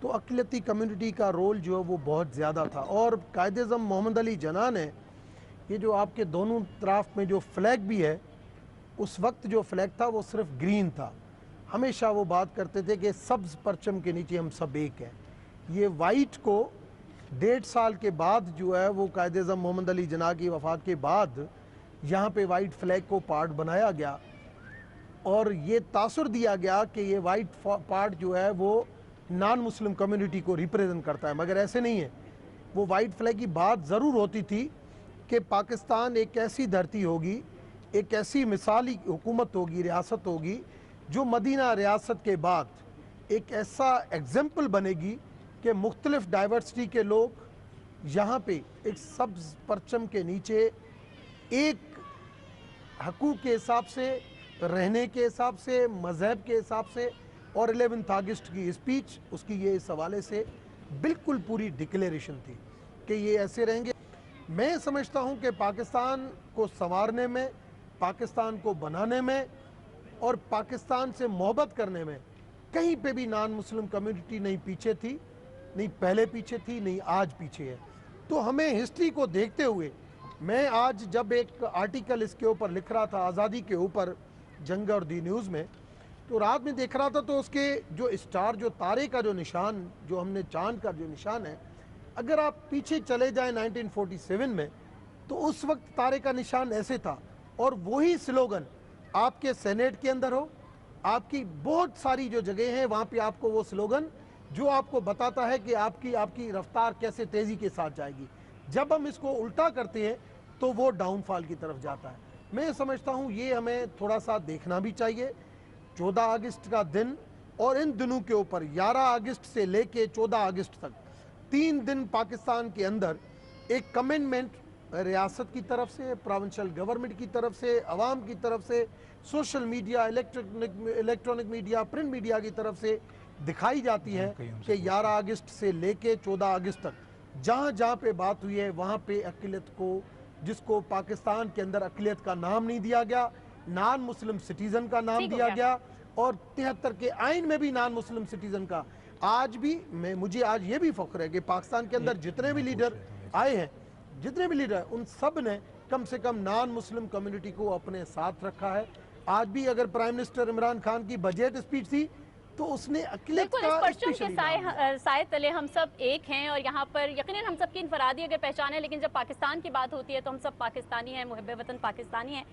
تو اقلیتی کمیونٹی کا رول جو ہے وہ بہت زیادہ تھا. اور قائد اعظم محمد علی جناح نے یہ جو آپ کے دونوں طرف میں جو فلیگ بھی ہے، اس وقت جو فلیگ تھا وہ صرف گرین تھا. ہمیشہ وہ بات کرتے تھے کہ سبز پرچم کے نیچے ہم سب ایک ہیں. یہ وائٹ کو 1.5 سال کے بعد جو ہے وہ قائد اعظم محمد علی جناح کی وفات کے بعد یہاں پہ وائٹ فلیگ کو پارٹ بنایا گیا اور یہ تاثر دیا گیا کہ یہ وائٹ پارٹ جو ہے وہ نان مسلم کمیونٹی کو ریپریزنٹ کرتا ہے. مگر ایسے نہیں ہے. وہ وائٹ فلیگ کی بات ضرور ہوتی تھی کہ پاکستان ایک ایسی دھرتی ہوگی، ایک ایسی مثالی حکومت ہوگی، ریاست ہوگی جو مدینہ ریاست کے بعد ایک ایسا ایگزامپل بنے گی کہ مختلف ڈائیورسٹی کے لوگ یہاں پہ ایک سبز پرچم کے نیچے ایک حقوق کے حساب سے، رہنے کے حساب سے، مذہب کے حساب سے. اور 11 اگست کی اسپیچ اس کی یہ اس حوالے سے بالکل پوری ڈکلیریشن تھی کہ یہ ایسے رہیں گے. میں سمجھتا ہوں کہ پاکستان کو سنوارنے میں، پاکستان کو بنانے میں اور پاکستان سے محبت کرنے میں کہیں پہ بھی نان مسلم کمیونٹی نہیں پیچھے تھی، نہیں پہلے پیچھے تھی، نہیں آج پیچھے ہے. تو ہمیں ہسٹری کو دیکھتے ہوئے، میں آج جب ایک آرٹیکل اس کے اوپر لکھ رہا تھا آزادی کے اوپر جنگ اور دی نیوز میں، تو رات میں دیکھ رہا تھا تو اس کے جو اسٹار، جو تارے کا جو نشان، جو ہم نے چاند کا جو نشان ہے، اگر آپ پیچھے چلے جائیں 1947 میں تو اس وقت تارے کا نشان ایسے تھا. اور وہی سلوگن آپ کے سینیٹ کے اندر ہو، آپ کی بہت ساری جو جگہیں ہیں وہاں پہ آپ کو وہ سلوگن جو آپ کو بتاتا ہے کہ آپ کی رفتار کیسے تیزی کے ساتھ جائے گی. جب ہم اس کو الٹا کرتے ہیں تو وہ ڈاؤن فال کی طرف جاتا ہے. میں سمجھتا ہوں یہ ہمیں تھوڑا سا دیکھنا بھی چاہیے. 14 اگست کا دن اور ان دنوں کے اوپر 11 اگست سے لے کے 14 اگست تک 3 دن پاکستان کے اندر ایک کمنٹمنٹ ریاست کی طرف سے، پروونشل گورنمنٹ کی طرف سے، عوام کی طرف سے، social media, electronic media, print media کی طرف سے دکھائی جاتی ہے کہ 11 اگست سے لے کے 14 اگست تک جہاں جہاں پہ بات ہوئی ہے وہاں پہ اقلیت کو، جس کو پاکستان کے اندر اقلیت کا نام نہیں دیا گیا، نان مسلم سٹیزن کا نام دیا گیا. اور 73 کے آئین میں بھی نان مسلم سٹیزن کا. آج بھی مجھے آج یہ بھی فخر ہے کہ پاکستان کے اندر جتنے بھی لیڈر آئے ہیں، جتنے بھی لیڈر ان سب نے کم سے کم نان مسلم کمیونٹی کو اپنے ساتھ رکھا ہے. آج بھی اگر پرائم منسٹر عمران خان کی بجٹ اسپیچ تھی تو اس نے اقلیت کا پرچم کے سائے تلے ہم سب ایک ہیں اور یہاں پر یقیناً ہم سب کی انفرادی اگر پہچان ہے، لیکن جب پاکستان کی بات ہوتی ہے تو ہم سب پاکستانی ہیں، محب وطن پاکستانی ہیں.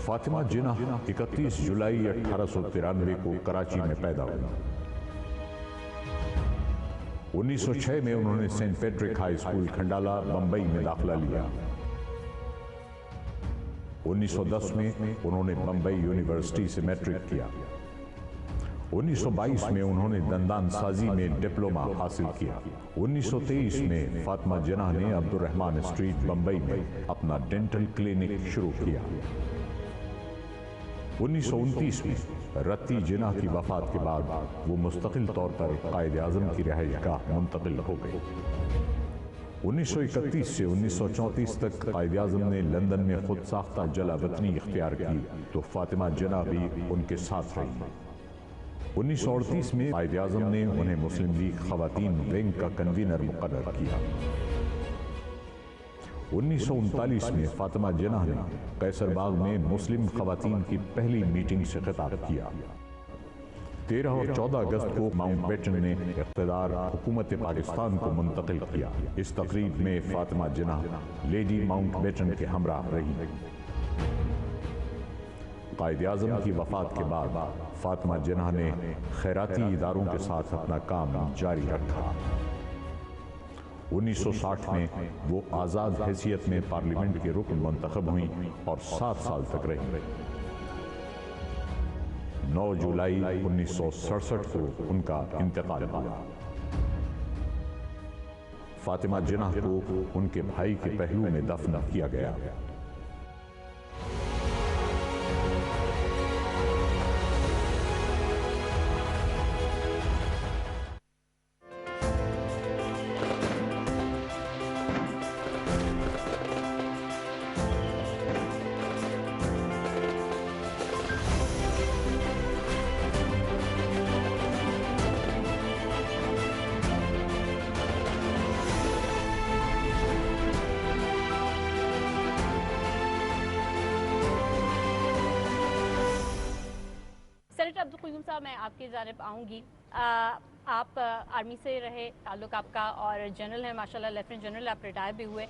فاطمہ جناح 31 جولائی 1893 کو کراچی میں پیدا ہوئی. 1906 میں انہوں نے Saint Patrick high school Khandala Bombay میں داخلہ لیا. 1910 میں انہوں نے بمبئی یونیورسٹی سے میٹرک کیا. 1922 میں انہوں نے دندان سازی میں ڈپلومہ حاصل کیا. 1923 میں فاطمہ جناح نے عبد الرحمن اسٹریٹ بمبئی میں اپنا ڈینٹل کلینک شروع کیا. 1929 میں رتی جناح کی وفات کے بعد وہ مستقل طور پر قائد اعظم کی رہائش گاہ منتقل ہو گئے. 1931 سے 1934 تک قائد اعظم نے لندن میں خود ساختہ جلا وطنی اختیار کی تو فاطمہ جناح بھی ان کے ساتھ رہی. 1938 میں قائد اعظم نے انہیں مسلم لیگ خواتین ونگ کا کنوینر مقرر کیا. 1939 میں فاطمہ جناح نے قیصر باغ میں مسلم خواتین کی پہلی میٹنگ سے خطاب کیا. 13 اور 14 اگست کو ماؤنٹ بیٹن نے اقتدار حکومت پاکستان کو منتقل کیا. اس تقریب میں فاطمہ جناح لیڈی ماؤنٹ بیٹن کے ہمراہ رہی. قائد اعظم کی وفات کے بعد فاطمہ جناح نے خیراتی اداروں کے ساتھ اپنا کام جاری رکھا. 1960 میں وہ آزاد حیثیت میں پارلیمنٹ کے رکن منتخب ہوئیں اور 7 سال تک رہیں۔ 9 جولائی 1967 کو ان کا انتقال ہوا۔ فاطمہ جناح کو ان کے بھائی کے پہلو میں دفن کیا گیا۔ سینیٹر عبدالقیوم صاحب، میں آپ کی جانب آؤں گی۔ آپ آرمی سے رہے تعلق آپ کا، اور جنرل ہیں ماشاءاللہ، لیفٹیننٹ جنرل آپ ریٹائر بھی ہوئے۔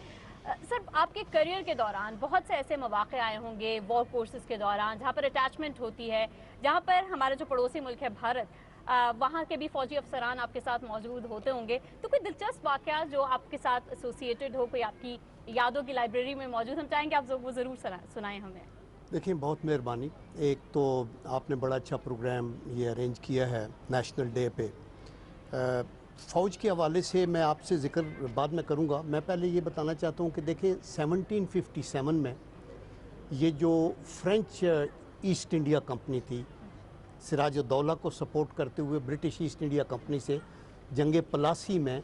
سر، آپ کے کریئر کے دوران بہت سے ایسے مواقع آئے ہوں گے وار کورسز کے دوران جہاں پر اٹیچمنٹ ہوتی ہے، جہاں پر ہمارا جو پڑوسی ملک ہے بھارت، وہاں کے بھی فوجی افسران آپ کے ساتھ موجود ہوتے ہوں گے، تو کوئی دلچسپ واقعہ جو آپ کے ساتھ ایسوسیٹڈ ہو، کوئی آپ کی یادوں کی لائبریری میں موجود، ہم چاہیں گے آپ وہ ضرور سنائیں ہمیں۔ دیکھیں، بہت مہربانی۔ ایک تو آپ نے بڑا اچھا پروگرام یہ ارینج کیا ہے نیشنل ڈے پہ۔ فوج کے حوالے سے میں آپ سے ذکر بعد میں کروں گا، میں پہلے یہ بتانا چاہتا ہوں کہ دیکھیں 1757 میں یہ جو فرینچ ایسٹ انڈیا کمپنی تھی، سراج الدولہ کو سپورٹ کرتے ہوئے برٹش ایسٹ انڈیا کمپنی سے جنگ پلاسی میں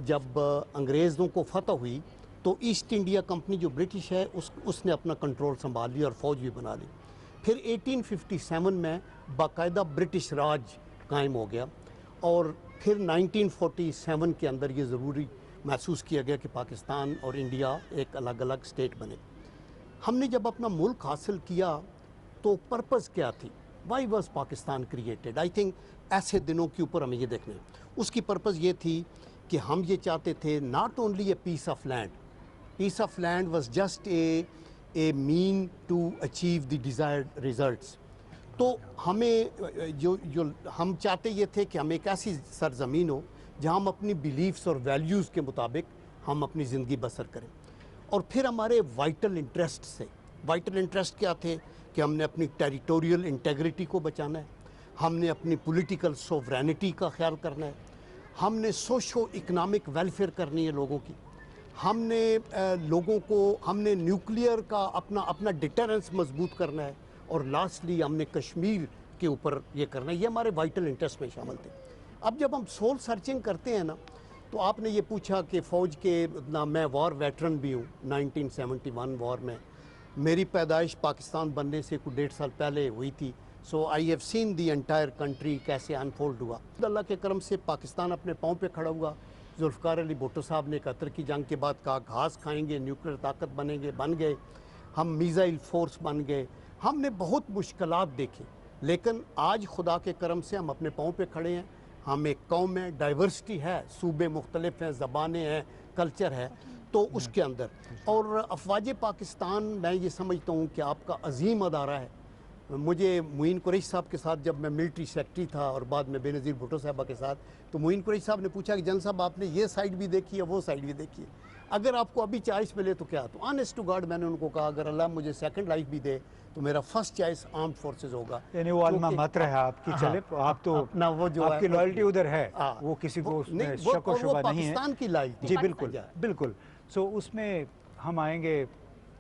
جب انگریزوں کو فتح ہوئی تو ایسٹ انڈیا کمپنی جو برٹش ہے اس نے اپنا کنٹرول سنبھال لیا اور فوج بھی بنا لی۔ پھر 1857 میں باقاعدہ برٹش راج قائم ہو گیا، اور پھر 1947 کے اندر یہ ضروری محسوس کیا گیا کہ پاکستان اور انڈیا ایک الگ الگ اسٹیٹ بنے۔ ہم نے جب اپنا ملک حاصل کیا تو پرپز کیا تھی؟ Y was Pakistan created? I think ایسے دنوں کے اوپر ہمیں یہ دیکھنا ہے۔ اس کی پرپز یہ تھی کہ ہم یہ چاہتے تھے not only a piece of land, piece of land was just a mean to achieve the desired results. تو ہمیں جو ہم چاہتے یہ تھے کہ ہم ایک ایسی سرزمین ہو جہاں ہم اپنی بیلیفز اور ویلیوز کے مطابق ہم اپنی زندگی بسر کریں۔ اور پھر ہمارے وائٹل انٹرسٹ سے، وائٹل انٹرسٹ کیا تھے کہ ہم نے اپنی ٹیریٹوریل انٹیگریٹی کو بچانا ہے، ہم نے اپنی پولیٹیکل سوورینٹی کا خیال کرنا ہے، ہم نے سوشو اکنامک ویلفیئر کرنی ہے لوگوں کی، ہم نے لوگوں کو، ہم نے نیوکلیئر کا اپنا ڈیٹرنس مضبوط کرنا ہے، اور لاسٹلی ہم نے کشمیر کے اوپر یہ کرنا ہے۔ یہ ہمارے وائٹل انٹرسٹ میں شامل تھے۔ اب جب ہم سول سرچنگ کرتے ہیں نا، تو آپ نے یہ پوچھا کہ فوج کے میں وار ویٹرن بھی ہوں، 1971 وار میں میری پیدائش پاکستان بننے سے کوئی 1.5 سال پہلے ہوئی تھی۔ So I have seen the entire country کیسے انفولڈ ہوا۔ اللہ کے کرم سے پاکستان اپنے پاؤں پہ کھڑا ہوا۔ ذوالفقار علی بھٹو صاحب نے 71 کی جنگ کے بعد کہا گھاس کھائیں گے، نیوکلیر طاقت بنیں گے، بن گئے، ہم میزائل فورس بن گئے، ہم نے بہت مشکلات دیکھی، لیکن آج خدا کے کرم سے ہم اپنے پاؤں پہ کھڑے ہیں۔ ہم ایک قوم ہے، ڈائیورسٹی ہے، صوبے مختلف ہیں، زبانیں ہیں، کلچر ہے، تو اس کے اندر اور افواج پاکستان میں یہ سمجھتا ہوں کہ آپ کا عظیم ادارہ ہے۔ مجھے معین قریشی صاحب کے ساتھ جب میں ملٹری سیکرٹری تھا اور بعد میں بے نظیر بھٹو صاحبہ کے ساتھ، تو معین قریشی صاحب نے پوچھا کہ جنرل صاحب آپ نے یہ سائڈ بھی دیکھی ہے، وہ سائڈ بھی دیکھی ہے، اگر آپ کو ابھی چوائس ملے تو کیا؟ تو آنیسٹ ٹو گاڈ میں نے ان کو کہا اگر اللہ مجھے سیکنڈ لائف بھی دے تو میرا فرسٹ چوائس آرمڈ فورسز ہوگا۔ یعنی وہ علمہ متر ہے آپ کی، چلے آپ تو آپ کی لائلٹی ادھر ہے، وہ کسی کو اس میں شک و شبہ نہیں ہے، پاکستان کی لائلٹی۔ جی بالکل بالکل۔ سو اس میں ہم آئیں گے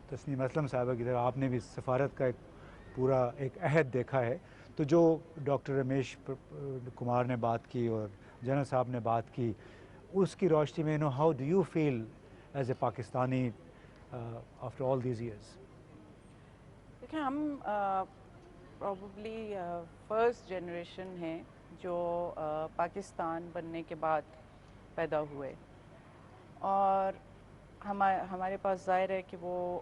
تسنیم اسلم صاحبہ کی طرف۔ آپ نے بھی سفارت کا ایک پورا ایک عہد دیکھا ہے، تو جو ڈاکٹر رمیش کمار نے بات کی اور جنرل صاحب نے بات کی، اس کی روشنی میں how do you feel as a Pakistani after all these years? دیکھیں، ہم پروبیبلی فرسٹ جنریشن ہیں جو پاکستان بننے کے بعد پیدا ہوئے، اور ہمارے پاس ظاہر ہے کہ وہ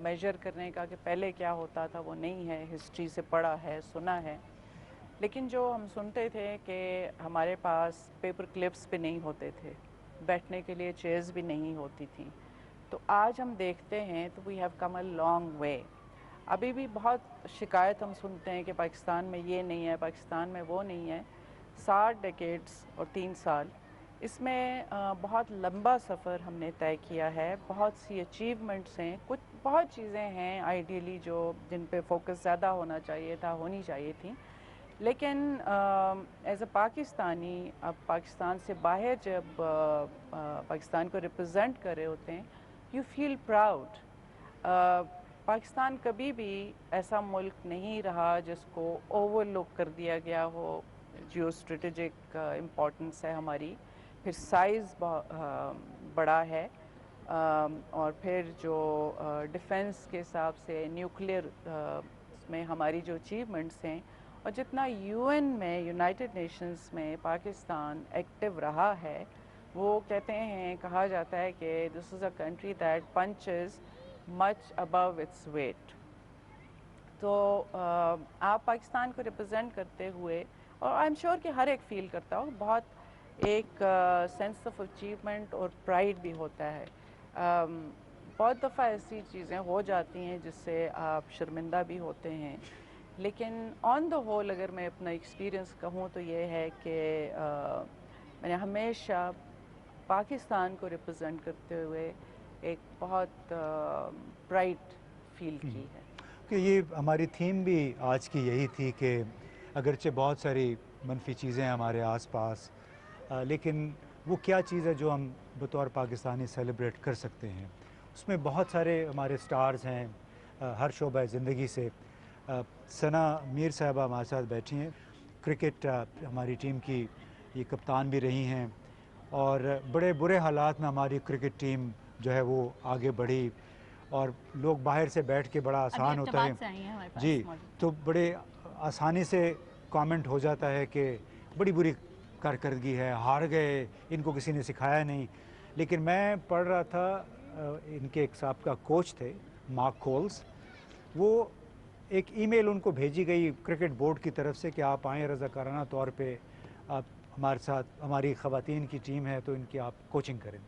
میجر کرنے کا کہ پہلے کیا ہوتا تھا وہ نہیں ہے، ہسٹری سے پڑھا ہے، سنا ہے، لیکن جو ہم سنتے تھے کہ ہمارے پاس پیپر کلپس بھی نہیں ہوتے تھے، بیٹھنے کے لیے چیئرز بھی نہیں ہوتی تھیں، تو آج ہم دیکھتے ہیں تو we have come a long way. ابھی بھی بہت شکایت ہم سنتے ہیں کہ پاکستان میں یہ نہیں ہے، پاکستان میں وہ نہیں ہے۔ 60 ڈیکیڈز اور 3 سال اس میں بہت لمبا سفر ہم نے طے کیا ہے، بہت سی اچیومنٹس ہیں، کچھ بہت چیزیں ہیں آئیڈیلی جو جن پہ فوکس زیادہ ہونا چاہیے تھا، ہونی چاہیے تھیں، لیکن ایز اے پاکستانی اب پاکستان سے باہر جب پاکستان کو ریپرزینٹ کر رہے ہوتے ہیں، یو فیل پراؤڈ۔ پاکستان کبھی بھی ایسا ملک نہیں رہا جس کو اوور لک کر دیا گیا ہو۔ جیو اسٹریٹجک امپورٹنس ہے ہماری، پھر سائز بڑا ہے، اور پھر جو ڈیفنس کے حساب سے نیوکلیئر میں ہماری جو اچیومنٹس ہیں، اور جتنا یو این میں یونائٹڈ نیشنز میں پاکستان ایکٹیو رہا ہے، وہ کہتے ہیں، کہا جاتا ہے کہ this is a country that punches much above its weight. تو آپ پاکستان کو ریپرزینٹ کرتے ہوئے، اور آئی ایم شیور کہ ہر ایک فیل کرتا ہو، بہت ایک سینس آف اچیومنٹ اور پرائڈ بھی ہوتا ہے۔ بہت دفعہ ایسی چیزیں ہو جاتی ہیں جس سے آپ شرمندہ بھی ہوتے ہیں، لیکن آن دا ہول اگر میں اپنا ایکسپیرئنس کہوں تو یہ ہے کہ میں نے ہمیشہ پاکستان کو ریپرزینٹ کرتے ہوئے ایک بہت پرائڈ فیل کی ہے۔ کہ یہ ہماری تھیم بھی آج کی یہی تھی کہ اگرچہ بہت ساری منفی چیزیں ہمارے آس پاس، لیکن وہ کیا چیز ہے جو ہم بطور پاکستانی سیلیبریٹ کر سکتے ہیں۔ اس میں بہت سارے ہمارے سٹارز ہیں ہر شعبہ زندگی سے۔ ثنا میر صاحبہ ہمارے ساتھ بیٹھی ہیں، کرکٹ ہماری ٹیم کی یہ کپتان بھی رہی ہیں، اور بڑے برے حالات میں ہماری کرکٹ ٹیم جو ہے وہ آگے بڑھی، اور لوگ باہر سے بیٹھ کے بڑا آسان ہوتا ہے جی، تو بڑے آسانی سے کامنٹ ہو جاتا ہے کہ بڑی بری کارکردگی ہے، ہار گئے، ان کو کسی نے سکھایا نہیں۔ لیکن میں پڑھ رہا تھا، ان کے ایک سابقہ کوچ تھے مارک کولز، وہ ایک ای میل ان کو بھیجی گئی کرکٹ بورڈ کی طرف سے کہ آپ آئیں رضاکارانہ طور پہ، آپ ہمارے ساتھ، ہماری خواتین کی ٹیم ہے تو ان کی آپ کوچنگ کریں۔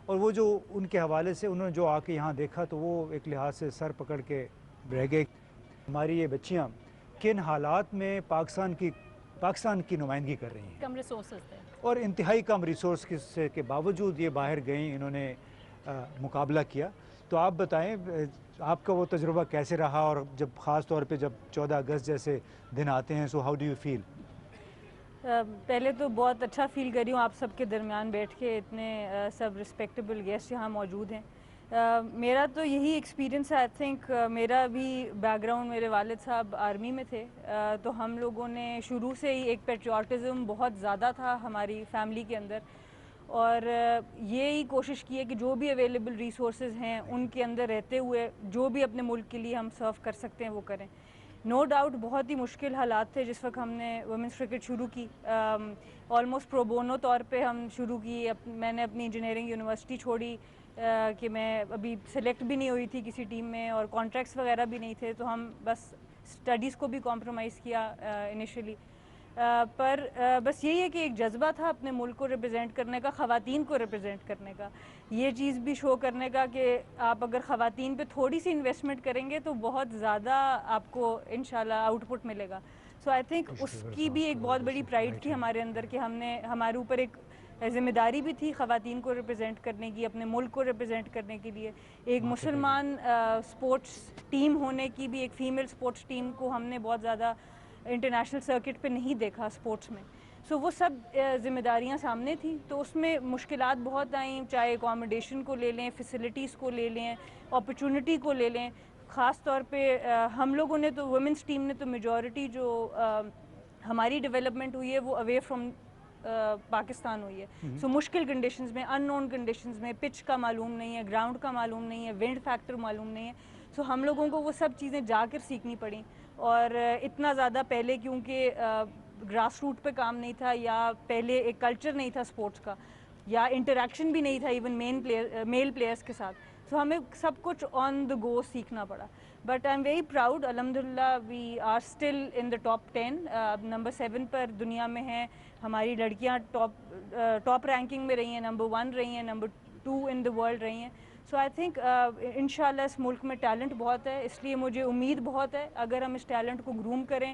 اور وہ جو ان کے حوالے سے انہوں نے جو آ کے یہاں دیکھا تو وہ ایک لحاظ سے سر پکڑ کے رہ گئے۔ ہماری یہ بچیاں کن حالات میں پاکستان کی نمائندگی کر رہی ہیں، کم ریسورسز تھے، اور انتہائی کم ریسورس کے باوجود یہ باہر گئیں، انہوں نے مقابلہ کیا۔ تو آپ بتائیں آپ کا وہ تجربہ کیسے رہا، اور جب خاص طور پہ جب 14 اگست جیسے دن آتے ہیں، so how do you feel? پہلے تو بہت اچھا فیل کر رہی ہوں آپ سب کے درمیان بیٹھ کے، اتنے سب رسپیکٹیبل گیسٹ یہاں موجود ہیں۔ میرا تو یہی ایکسپیرینس ہے، آئی تھنک میرا بھی بیک گراؤنڈ، میرے والد صاحب آرمی میں تھے، تو ہم لوگوں نے شروع سے ہی ایک پیٹریوٹزم بہت زیادہ تھا ہماری فیملی کے اندر، اور یہی کوشش کی ہے کہ جو بھی اویلیبل ریسورسز ہیں ان کے اندر رہتے ہوئے جو بھی اپنے ملک کے لیے ہم سرو کر سکتے ہیں وہ کریں۔ نو ڈاؤٹ بہت ہی مشکل حالات تھے جس وقت ہم نے ویمنس کرکٹ شروع کی، آلموسٹ پرو بونو طور پہ ہم شروع کی۔ میں نے اپنی انجینئرنگ یونیورسٹی چھوڑی کہ میں ابھی سلیکٹ بھی نہیں ہوئی تھی کسی ٹیم میں، اور کانٹریکٹس وغیرہ بھی نہیں تھے، تو ہم بس اسٹڈیز کو بھی کمپرومائز کیا انیشلی، پر بس یہی ہے کہ ایک جذبہ تھا اپنے ملک کو ریپرزینٹ کرنے کا، خواتین کو ریپرزینٹ کرنے کا، یہ چیز بھی شو کرنے کا کہ آپ اگر خواتین پہ تھوڑی سی انویسٹمنٹ کریں گے تو بہت زیادہ آپ کو انشاءاللہ آؤٹ پٹ ملے گا۔ سو آئی تھنک اس کی بھی ایک بہت بڑی پرائڈ تھی ہمارے اندر کہ ہم نے، ہمارے اوپر ایک ذمہ داری بھی تھی خواتین کو ریپرزینٹ کرنے کی، اپنے ملک کو ریپرزینٹ کرنے کے لیے۔ ایک مسلمان سپورٹس ٹیم ہونے کی بھی، ایک فیمیل سپورٹس ٹیم کو ہم نے بہت زیادہ انٹرنیشنل سرکٹ پہ نہیں دیکھا سپورٹس میں، سو وہ سب ذمہ داریاں سامنے تھیں، تو اس میں مشکلات بہت آئیں، چاہے اکاموڈیشن کو لے لیں، فیسلٹیز کو لے لیں، اپرچونٹی کو لے لیں۔ خاص طور پہ ہم لوگوں نے تو، ویمنس ٹیم نے تو میجورٹی جو ہماری ڈیولپمنٹ ہوئی ہے وہ اوے فرام پاکستان ہوئی ہے، سو مشکل کنڈیشنز میں، ان نون کنڈیشنز میں، پچ کا معلوم نہیں ہے، گراؤنڈ کا معلوم نہیں ہے، ونڈ فیکٹر معلوم نہیں ہے، سو ہم لوگوں کو وہ سب چیزیں جا کر سیکھنی پڑیں، اور اتنا زیادہ پہلے کیونکہ گراس روٹ پہ کام نہیں تھا، یا پہلے ایک کلچر نہیں تھا سپورٹس کا، یا انٹریکشن بھی نہیں تھا ایون میل پلیئرس کے ساتھ، سو ہمیں سب کچھ آن دا گو سیکھنا پڑا۔ But I am very proud, الحمدللہ we are still in the top 10، number 7 پر دنیا میں ہیں ہماری لڑکیاں، ٹاپ رینکنگ میں رہی ہیں، نمبر 1 رہی ہیں، نمبر 2 ان دا ورلڈ رہی ہیں۔ سو آئی تھنک انشاءاللہ اس ملک میں ٹیلنٹ بہت ہے، اس لیے مجھے امید بہت ہے اگر ہم اس ٹیلنٹ کو گروم کریں،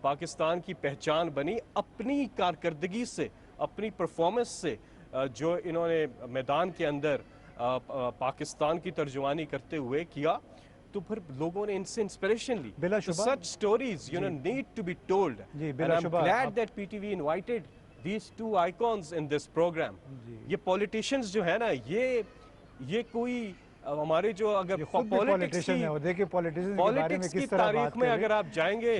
پاکستان کی پہچان بنی اپنی کارکردگی سے، اپنی پرفارمنس سے، جو انہوں نے میدان کے اندر پاکستان کی ترجمانی کرتے ہوئے کیا، تو پھر لوگوں نے ان سے انسپریشن لی. بلا شبہ such stories need to be told, and I'm glad that PTV invited these two icons in this program. یہ پولیٹیشنز جو ہے نا، یہ کوئی ہمارے جو اگر پولیٹکس کی تاریخ میں اگر آپ جائیں گے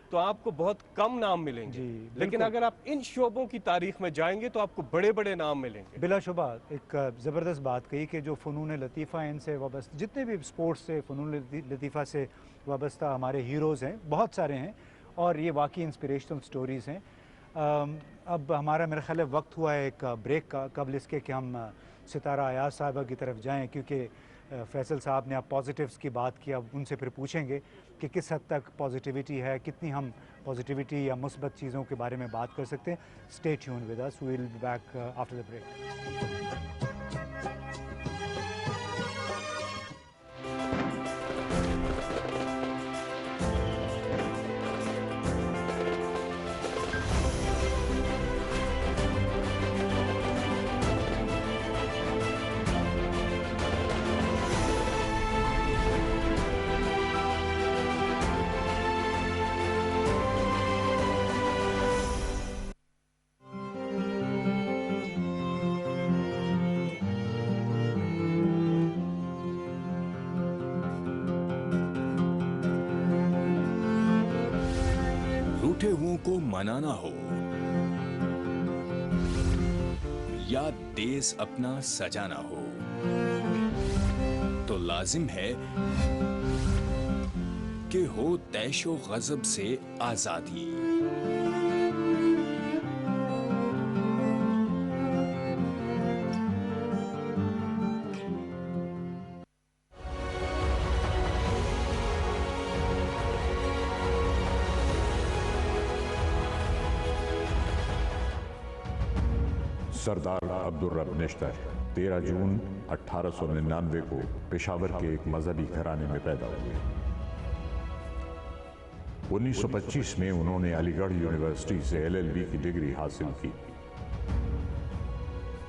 تو آپ کو بہت کم نام ملیں گے، لیکن اگر آپ ان شعبوں کی تاریخ میں جائیں گے تو آپ کو بڑے بڑے نام ملیں گے. بلا شبہ ایک زبردست بات کہی کہ جو فنون لطیفہ ان سے وابستہ، جتنے بھی سپورٹس سے فنون لطیفہ سے وابستہ ہمارے ہیروز ہیں، بہت سارے ہیں، اور یہ واقعی انسپریشنل سٹوریز ہیں. اب ہمارا میرا خیال ہے وقت ہوا ہے ایک بریک کا، قبل اس کے کہ ہم ستارہ ایاز صاحبہ کی طرف جائیں، کیونکہ فیصل صاحب نے اب پازیٹیوز کی بات کی، اب ان سے پھر پوچھیں گے کہ کس حد تک پازیٹیوٹی ہے، کتنی ہم پازیٹیوٹی یا مثبت چیزوں کے بارے میں بات کر سکتے ہیں. Stay tuned with us, we will be back after the break. روٹھے ہوئوں کو منانا ہو یا دیس اپنا سجانا ہو تو لازم ہے کہ ہو طیش و غضب سے آزادی. سردار عبدالرب نشتر 13 جون 1899 کو پشاور کے ایک مذہبی گھرانے میں پیدا ہوئے. 1925 میں انہوں نے علی گڑھ یونیورسٹی سے LLB کی ڈگری حاصل کی.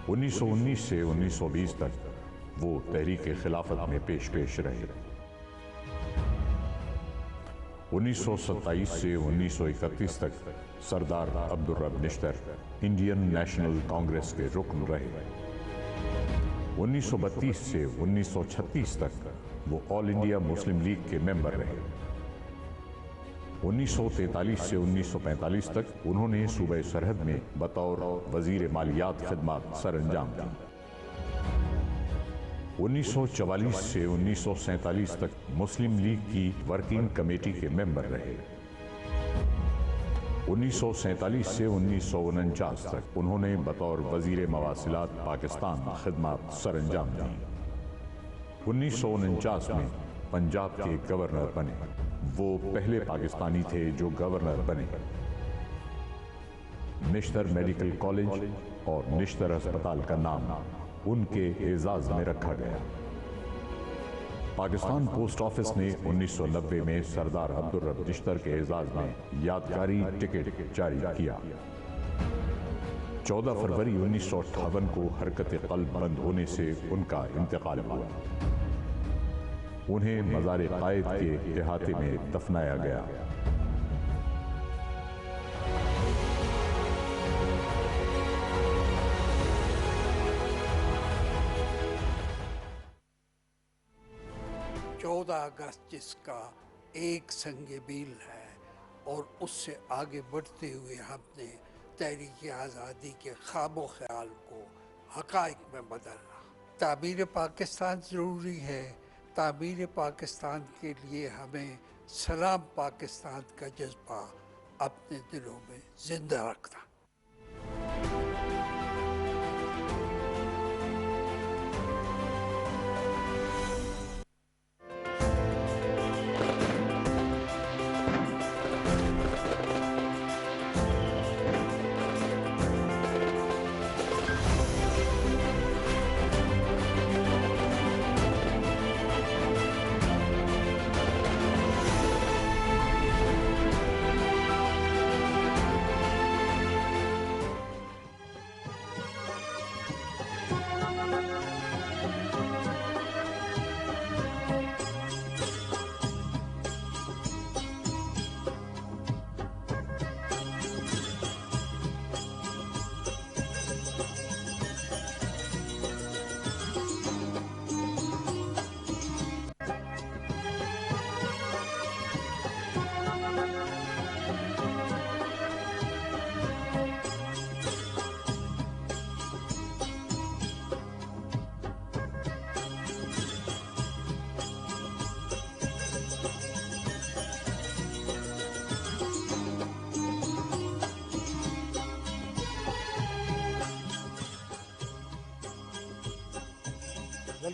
1919 سے 1920 تک وہ تحریک خلافت میں پیش رہے. 1927 سے 1931 تک سردار عبدالرب نشتر انڈین نیشنل کانگریس کے رکن رہے. 1932 سے 1936 تک وہ آل انڈیا مسلم لیگ کے ممبر رہے. 1943 سے 1945 تک انہوں نے صوبہ سرحد میں بطور وزیر مالیات خدمات سر انجام دی. 1944 سے 1947 تک مسلم لیگ کی ورکنگ کمیٹی کے ممبر رہے. 1947 سے 1949 تک انہوں نے بطور وزیر مواصلات پاکستان خدمات سر انجام دی. 1949 میں پنجاب کے گورنر بنے. وہ پہلے پاکستانی تھے جو گورنر بنے. نشتر میڈیکل کالج اور نشتر ہسپتال کا نام ان کے اعزاز میں رکھا گیا. پاکستان پوسٹ آفس نے 1990 میں سردار عبدالرب نشتر کے اعزاز میں یادگاری ٹکٹ جاری کیا. 14 فروری 1958 کو حرکت قلب بند ہونے سے ان کا انتقال ہوا. انہیں مزار قائد کے احاطے میں دفنایا گیا. اگست جس کا ایک سنگ میل ہے اور اس سے آگے بڑھتے ہوئے ہم نے تحریک آزادی کے خواب و خیال کو حقائق میں بدلنا. تعمیر پاکستان ضروری ہے. تعمیر پاکستان کے لیے ہمیں سلام پاکستان کا جذبہ اپنے دلوں میں زندہ رکھنا.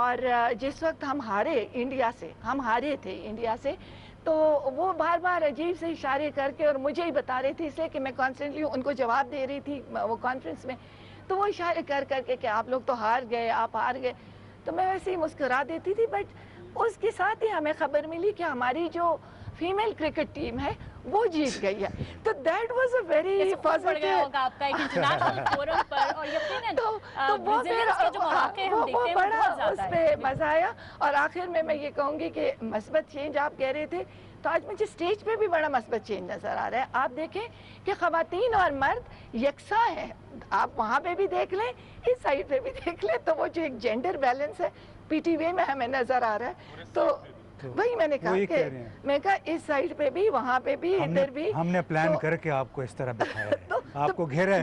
اور جس وقت ہم ہارے تھے انڈیا سے، تو وہ بار بار عجیب سے اشارے کر کے اور مجھے ہی بتا رہی تھی، اس لیے کہ میں کانسٹنٹلی ان کو جواب دے رہی تھی وہ کانفرنس میں، تو وہ اشارے کر کے کہ آپ لوگ تو ہار گئے، آپ ہار گئے، تو میں ویسے ہی مسکرا دیتی تھی. بٹ اس کے ساتھ ہی ہمیں خبر ملی کہ ہماری جو فیمیل کرکٹ ٹیم ہے وہ جیت گئی ہے. تو that was a very positive وہ بڑا اس پہ مزہ آیا. اور آخر میں یہ کہوں گی کہ مثبت چینج آپ کہہ رہے تھے، تو آج مجھے اسٹیج پہ بھی بڑا مثبت چینج نظر آ رہا ہے. آپ دیکھیں کہ خواتین اور مرد یکساں ہیں، آپ وہاں پہ بھی دیکھ لیں، اس سائڈ پہ بھی دیکھ لیں، تو وہ جو ایک جینڈر بیلنس ہے پی ٹی وی میں ہمیں نظر آ رہا ہے. تو وہی میں نے کہا کہ میں کہا اس سائڈ پہ بھی، وہاں پہ بھی، ادھر بھی. ہم نے پلان کر کے آپ کو اس طرح بٹھایا ہے، آپ کو گھیرا ہے.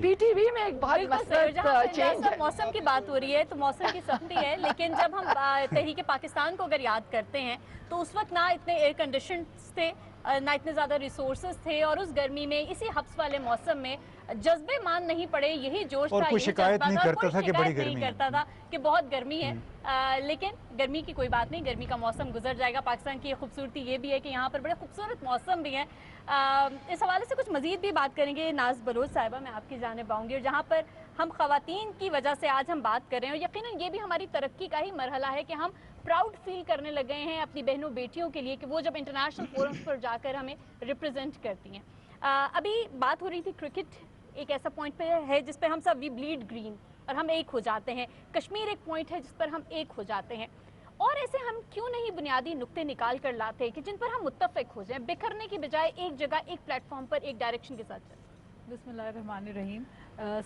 پی ٹی وی میں ایک بہت مثبت چینج ہے. موسم کی بات ہو رہی ہے تو موسم کی سختی ہے، لیکن جب ہم تحریک پاکستان کو اگر یاد کرتے ہیں تو اس وقت نہ اتنے ایئر کنڈیشنز تھے، نہ اتنے زیادہ ریسورسز تھے، اور اس گرمی میں اسی حبس والے موسم میں جذبے مان نہیں پڑے، یہی جوش تھا، اور کوئی شکایت نہیں کرتا تھا کہ بڑی گرمی کرتا تھا کہ بہت گرمی ہے. لیکن گرمی کی کوئی بات نہیں، گرمی کا موسم گزر جائے گا. پاکستان کی خوبصورتی یہ بھی ہے کہ یہاں پر بڑے خوبصورت موسم بھی ہیں. اس حوالے سے کچھ مزید بھی بات کریں گے. ناز بلوچ صاحبہ میں آپ کی جانب آؤں گی، اور جہاں پر ہم خواتین کی وجہ سے آج ہم بات کر رہے ہیں، اور یقیناً یہ بھی ہماری ترقی کا ہی مرحلہ ہے کہ ہم پراؤڈ فیل کرنے لگے ہیں اپنی بہنوں بیٹیوں کے لیے کہ وہ جب انٹرنیشنل فورمز پر جا کر ہمیں ریپرزینٹ کرتی ہیں. ابھی بات ہو رہی تھی کرکٹ ایک ایسا پوائنٹ پہ ہے جس پہ ہم سب وی بلیڈ گرین اور ہم ایک ہو جاتے ہیں. کشمیر ایک پوائنٹ ہے جس پر ہم ایک ہو جاتے ہیں، اور ایسے ہم کیوں نہیں بنیادی نقطے نکال کر لاتے کہ جن پر ہم متفق ہو جائیں، بکھرنے کی بجائے ایک جگہ ایک پلیٹ فارم پر ایک ڈائریکشن کے ساتھ چلیں. بسم اللہ الرحمن الرحیم.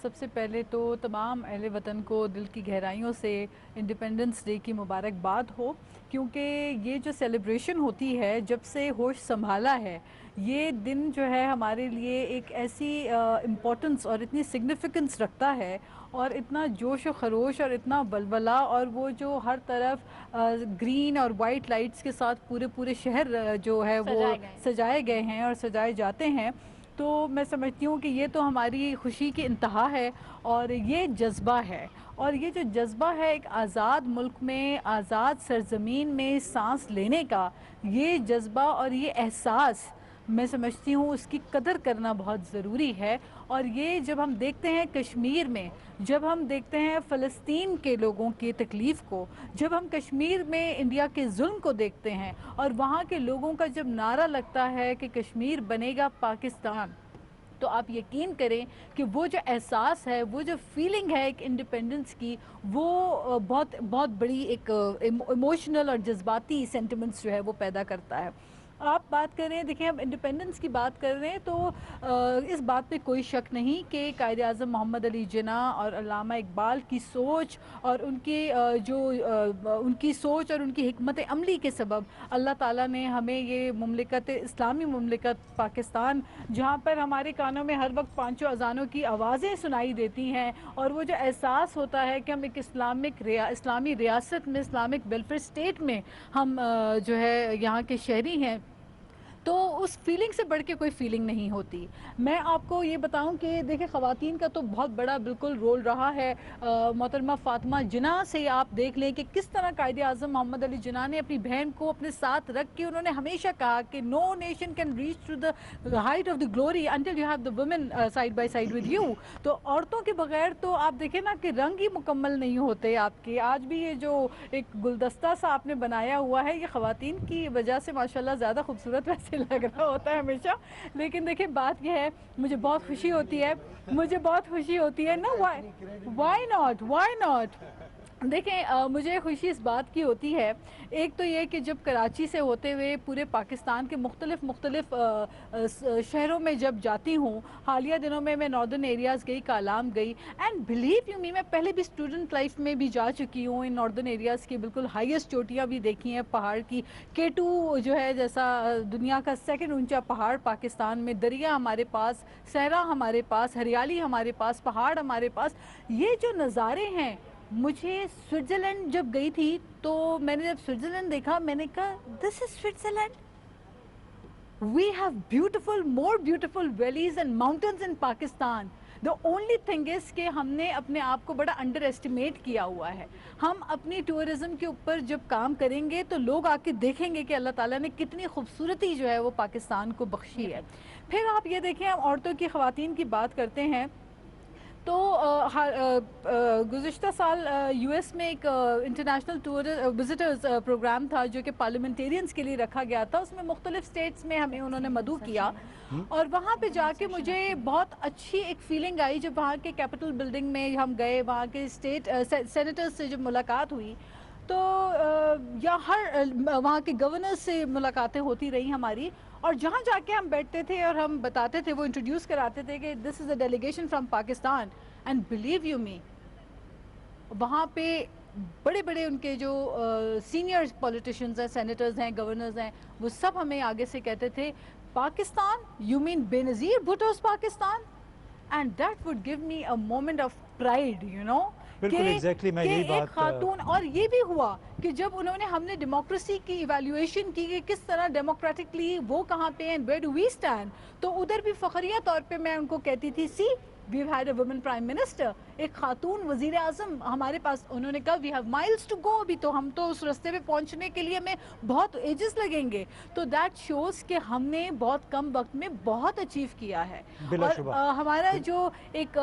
سب سے پہلے تو تمام اہل وطن کو دل کی گہرائیوں سے انڈیپینڈنس ڈے کی مبارکباد ہو، کیونکہ یہ جو سیلیبریشن ہوتی ہے جب سے ہوش سنبھالا ہے، یہ دن جو ہے ہمارے لیے ایک ایسی امپورٹنس اور اتنی سگنیفیکنس رکھتا ہے، اور اتنا جوش و خروش اور اتنا ولولہ، اور وہ جو ہر طرف گرین اور وائٹ لائٹس کے ساتھ پورے شہر جو ہے وہ سجائے گئے ہیں اور سجائے جاتے ہیں. تو میں سمجھتی ہوں کہ یہ تو ہماری خوشی کی انتہا ہے، اور یہ جذبہ ہے، اور یہ جو جذبہ ہے ایک آزاد ملک میں، آزاد سرزمین میں سانس لینے کا، یہ جذبہ اور یہ احساس میں سمجھتی ہوں اس کی قدر کرنا بہت ضروری ہے. اور یہ جب ہم دیکھتے ہیں کشمیر میں، جب ہم دیکھتے ہیں فلسطین کے لوگوں کی تکلیف کو، جب ہم کشمیر میں انڈیا کے ظلم کو دیکھتے ہیں، اور وہاں کے لوگوں کا جب نعرہ لگتا ہے کہ کشمیر بنے گا پاکستان، تو آپ یقین کریں کہ وہ جو احساس ہے، وہ جو فیلنگ ہے ایک انڈیپینڈنس کی، وہ بہت بڑی ایک ایموشنل اور جذباتی سینٹیمنٹس جو ہے وہ پیدا کرتا ہے. آپ بات کر رہے ہیں، دیکھیں اب انڈیپینڈنس کی بات کر رہے ہیں، تو اس بات پہ کوئی شک نہیں کہ قائد اعظم محمد علی جناح اور علامہ اقبال کی سوچ اور ان کی سوچ اور ان کی حکمت عملی کے سبب اللہ تعالیٰ نے ہمیں یہ مملکت، اسلامی مملکت پاکستان، جہاں پر ہمارے کانوں میں ہر وقت پانچوں اذانوں کی آوازیں سنائی دیتی ہیں، اور وہ جو احساس ہوتا ہے کہ ہم ایک اسلامی ریاست میں، اسلامک ویلفیئر اسٹیٹ میں ہم جو ہے یہاں کے شہری ہیں، تو اس فیلنگ سے بڑھ کے کوئی فیلنگ نہیں ہوتی. میں آپ کو یہ بتاؤں کہ دیکھیں خواتین کا تو بہت بڑا بالکل رول رہا ہے. محترمہ فاطمہ جناح سے آپ دیکھ لیں کہ کس طرح قائد اعظم محمد علی جناح نے اپنی بہن کو اپنے ساتھ رکھ کے، انہوں نے ہمیشہ کہا کہ no nation can reach to the height of the glory until you have the women side by side with you. تو عورتوں کے بغیر تو آپ دیکھیں نا کہ رنگ ہی مکمل نہیں ہوتے آپ کے. آج بھی یہ جو ایک گلدستہ سا آپ نے بنایا ہوا ہے، یہ خواتین کی وجہ سے ماشاءاللہ زیادہ خوبصورت ویسے لگ رہا ہوتا ہے ہمیشہ. لیکن دیکھیں بات یہ ہے، مجھے بہت خوشی ہوتی ہے نا. وائی ناٹ دیکھیں مجھے خوشی اس بات کی ہوتی ہے، ایک تو یہ کہ جب کراچی سے ہوتے ہوئے پورے پاکستان کے مختلف شہروں میں جب جاتی ہوں، حالیہ دنوں میں ناردرن ایریاز گئی، کالام گئی، اینڈ بلیو یو می میں پہلے بھی اسٹوڈنٹ لائف میں بھی جا چکی ہوں. ان ناردرن ایریاز کی بالکل ہائیسٹ چوٹیاں بھی دیکھی ہیں پہاڑ کی. K2 جو ہے جیسا دنیا کا سیکنڈ اونچا پہاڑ پاکستان میں، دریا ہمارے پاس، صحرا ہمارے پاس، ہریالی ہمارے پاس، پہاڑ ہمارے پاس. یہ جو نظارے ہیں، مجھے سوئٹزرلینڈ جب گئی تھی تو میں نے جب سوئٹزرلینڈ دیکھا، میں نے کہا this is Switzerland. We have more beautiful valleys and mountains in Pakistan. The only thing is کہ ہم نے اپنے آپ کو بڑا انڈر ایسٹیمیٹ کیا ہوا ہے. ہم اپنی ٹورزم کے اوپر جب کام کریں گے تو لوگ آ کے دیکھیں گے کہ اللہ تعالیٰ نے کتنی خوبصورتی جو ہے وہ پاکستان کو بخشی ہے. پھر آپ یہ دیکھیں ہم عورتوں کی خواتین کی بات کرتے ہیں تو گزشتہ سال یو ایس میں ایک انٹرنیشنل ٹور وزٹرز پروگرام تھا جو کہ پارلیمنٹیرینز کے لیے رکھا گیا تھا. اس میں مختلف سٹیٹس میں ہمیں انہوں نے مدعو کیا اور وہاں پہ جا کے مجھے بہت اچھی ایک فیلنگ آئی جب وہاں کے کیپٹل بلڈنگ میں ہم گئے, وہاں کے اسٹیٹ سینیٹرز سے جب ملاقات ہوئی تو یا وہاں کے گورنر سے ملاقاتیں ہوتی رہی ہماری, اور جہاں جا کے ہم بیٹھتے تھے اور ہم بتاتے تھے, وہ انٹروڈیوس کراتے تھے کہ this is a delegation from Pakistan, and believe you me وہاں پہ بڑے بڑے ان کے جو سینئر پولیٹیشنز ہیں, سینیٹرز ہیں, گورنرز ہیں, وہ سب ہمیں آگے سے کہتے تھے Pakistan, you mean Benazir Bhutto's Pakistan, and that would give me a moment of pride, you know, بالکل ایگزیکٹلی میں یہی بات. ایک خاتون, اور یہ بھی ہوا کہ جب انہوں نے, ہم نے ڈیموکریسی کی ایویلیویشن کی کہ کس طرح ڈیموکریٹکلی وہ کہاں پہ ہیں, ویئر ڈو وی اسٹینڈ, تو ادھر بھی فخریہ طور پہ میں ان کو کہتی تھی سی we've had a women prime minister, ایک خاتون وزیر اعظم ہمارے پاس. انہوں نے کہا we have miles to go, ابھی تو ہم تو اس رستے پہ پہنچنے کے لیے ہمیں بہت ایجز لگیں گے. تو that shows کہ ہم نے بہت کم وقت میں بہت اچیو کیا ہے. اور ہمارا جو ایک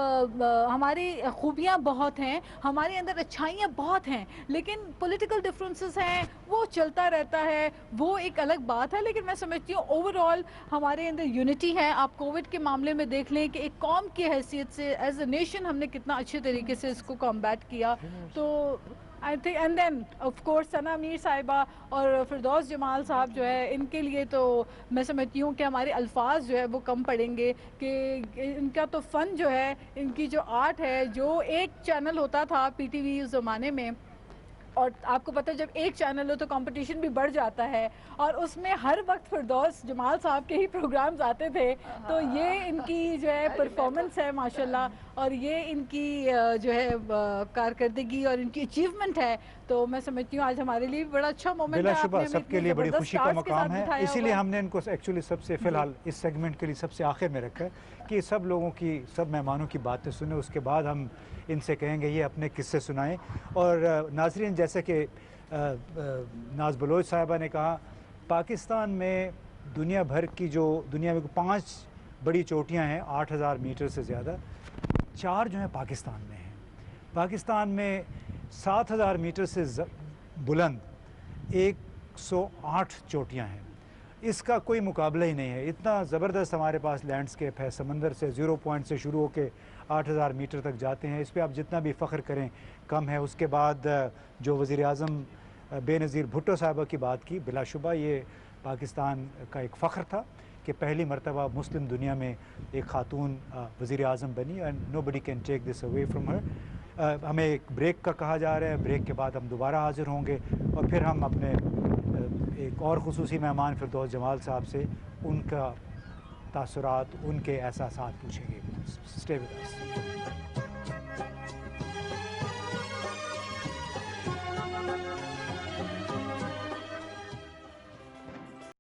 ہماری خوبیاں بہت ہیں, ہمارے اندر اچھائیاں بہت ہیں, لیکن پولیٹیکل ڈفرینسز ہیں, وہ چلتا رہتا ہے, وہ ایک الگ بات ہے. لیکن میں سمجھتی ہوں اوور آل ہمارے اندر یونٹی ہے. آپ کووڈ کے معاملے میں دیکھ لیں کہ ایک قوم کی حیثیت سے ایز اے نیشن ہم نے کتنا اچھے طریقے سے اس کو کمبیٹ کیا. تو I think and then of course Sana Mir صاحبہ اور فردوس جمال صاحب جو ہے, ان کے لیے تو میں سمجھتی ہوں کہ ہمارے الفاظ جو ہے وہ کم پڑیں گے کہ ان کا تو فن جو ہے, ان کی جو آرٹ ہے, جو ایک چینل ہوتا تھا پی ٹی وی اس زمانے میں, اور آپ کو پتہ ہے جب ایک چینل ہو تو کمپٹیشن بھی بڑھ جاتا ہے, اور اس میں ہر وقت فردوس جمال صاحب کے ہی پروگرامز آتے تھے. تو یہ ان کی جو ہے پرفارمنس ہے ماشاءاللہ, اور یہ ان کی جو ہے کارکردگی اور ان کی اچیومنٹ ہے. تو میں سمجھتی ہوں آج ہمارے لیے بڑا اچھا مومنٹ ہے. بلا شبہ سب کے لیے بڑی خوشی کا مقام ہے, اسی لیے ہم نے ان کو ایکچولی سب سے فی الحال اس سیگمنٹ کے لیے سب سے آخر میں رکھا ہے کہ سب لوگوں کی, سب مہمانوں کی باتیں سنیں, اس کے بعد ہم ان سے کہیں گے یہ اپنے قصے سنائیں. اور ناظرین, جیسے کہ ناز بلوچ صاحبہ نے کہا, پاکستان میں دنیا بھر کی جو دنیا میں 5 بڑی چوٹیاں ہیں 8000 میٹر سے زیادہ, 4 جو ہیں پاکستان میں ہیں. پاکستان میں 7000 میٹر سے بلند 108 چوٹیاں ہیں. اس کا کوئی مقابلہ ہی نہیں ہے. اتنا زبردست ہمارے پاس لینڈسکیپ ہے, سمندر سے 0 پوائنٹ سے شروع ہو کے 8000 میٹر تک جاتے ہیں. اس پہ آپ جتنا بھی فخر کریں کم ہے. اس کے بعد جو وزیر اعظم بے نظیر بھٹو صاحبہ کی بات کی, بلا شبہ یہ پاکستان کا ایک فخر تھا کہ پہلی مرتبہ مسلم دنیا میں ایک خاتون وزیر اعظم بنی, and nobody can take this away from her. ہمیں ایک بریک کا کہا جا رہا ہے, بریک کے بعد ہم دوبارہ حاضر ہوں گے اور پھر ہم اپنے ایک اور خصوصی مہمان فردوس جمال صاحب سے ان کا تاثرات, ان کے احساسات پوچھیں گے. Stay with us.